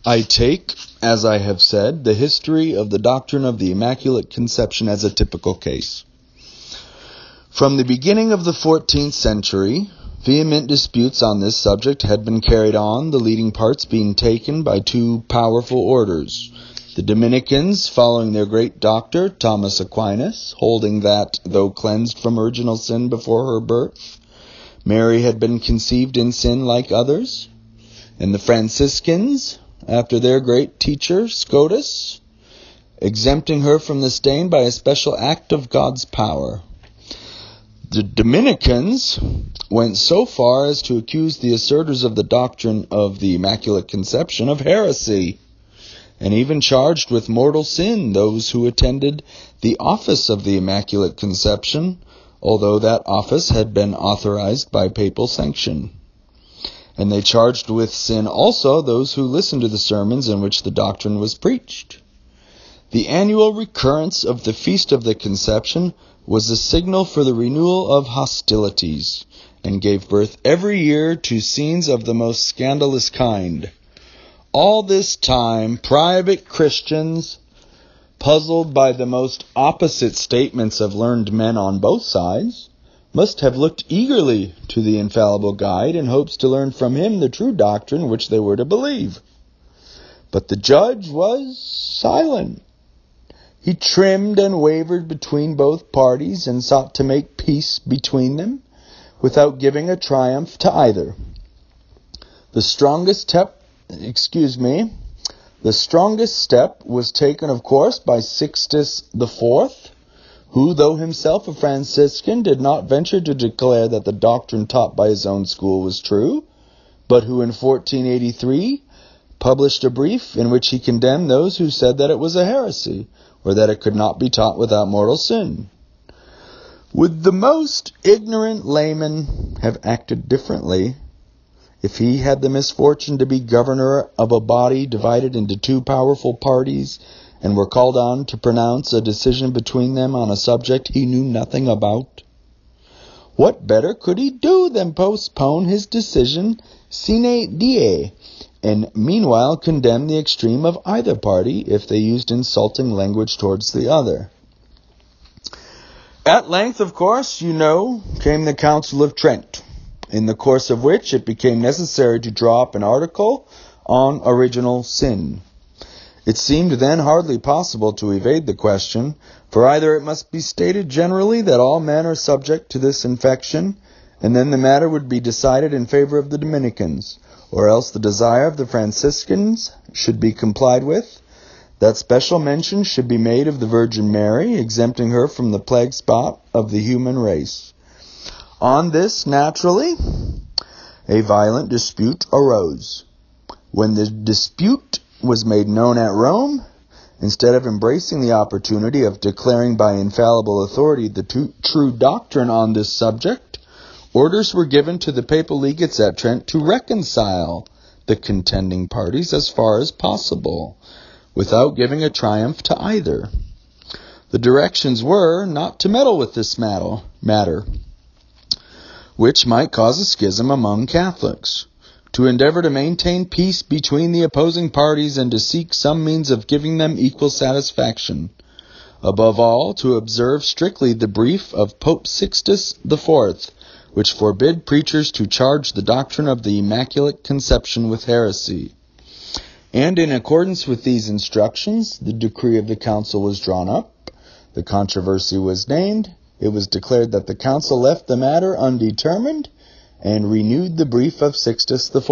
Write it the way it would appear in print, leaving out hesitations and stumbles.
I take, as I have said, the history of the doctrine of the Immaculate Conception as a typical case. From the beginning of the 14th century, vehement disputes on this subject had been carried on, the leading parts being taken by two powerful orders. The Dominicans, following their great doctor, Thomas Aquinas, holding that, though cleansed from original sin before her birth, Mary had been conceived in sin like others. And the Franciscans, after their great teacher, Scotus, exempting her from the stain by a special act of God's power. The Dominicans went so far as to accuse the asserters of the doctrine of the Immaculate Conception of heresy, and even charged with mortal sin those who attended the office of the Immaculate Conception, although that office had been authorized by papal sanction. And they charged with sin also those who listened to the sermons in which the doctrine was preached. The annual recurrence of the Feast of the Conception was a signal for the renewal of hostilities, and gave birth every year to scenes of the most scandalous kind. All this time, private Christians, puzzled by the most opposite statements of learned men on both sides, must have looked eagerly to the infallible guide in hopes to learn from him the true doctrine which they were to believe. But the judge was silent. He trimmed and wavered between both parties and sought to make peace between them without giving a triumph to either. The strongest step was taken, of course, by Sixtus IV, who, though himself a Franciscan, did not venture to declare that the doctrine taught by his own school was true, but who in 1483 published a brief in which he condemned those who said that it was a heresy, or that it could not be taught without mortal sin. Would the most ignorant layman have acted differently if he had the misfortune to be governor of a body divided into two powerful parties, and were called on to pronounce a decision between them on a subject he knew nothing about? What better could he do than postpone his decision sine die, and meanwhile condemn the extreme of either party if they used insulting language towards the other? At length, of course, came the Council of Trent, in the course of which it became necessary to draw up an article on original sin. It seemed then hardly possible to evade the question, for either it must be stated generally that all men are subject to this infection, and then the matter would be decided in favor of the Dominicans, or else the desire of the Franciscans should be complied with, that special mention should be made of the Virgin Mary, exempting her from the plague spot of the human race. On this, naturally, a violent dispute arose. When the dispute was made known at Rome, instead of embracing the opportunity of declaring by infallible authority the true doctrine on this subject, orders were given to the papal legates at Trent to reconcile the contending parties as far as possible, without giving a triumph to either. The directions were not to meddle with this matter, which might cause a schism among Catholics, to endeavor to maintain peace between the opposing parties and to seek some means of giving them equal satisfaction. Above all, to observe strictly the brief of Pope Sixtus IV, which forbid preachers to charge the doctrine of the Immaculate Conception with heresy. And in accordance with these instructions, the decree of the council was drawn up, the controversy was named, it was declared that the council left the matter undetermined, and renewed the brief of Sixtus IV.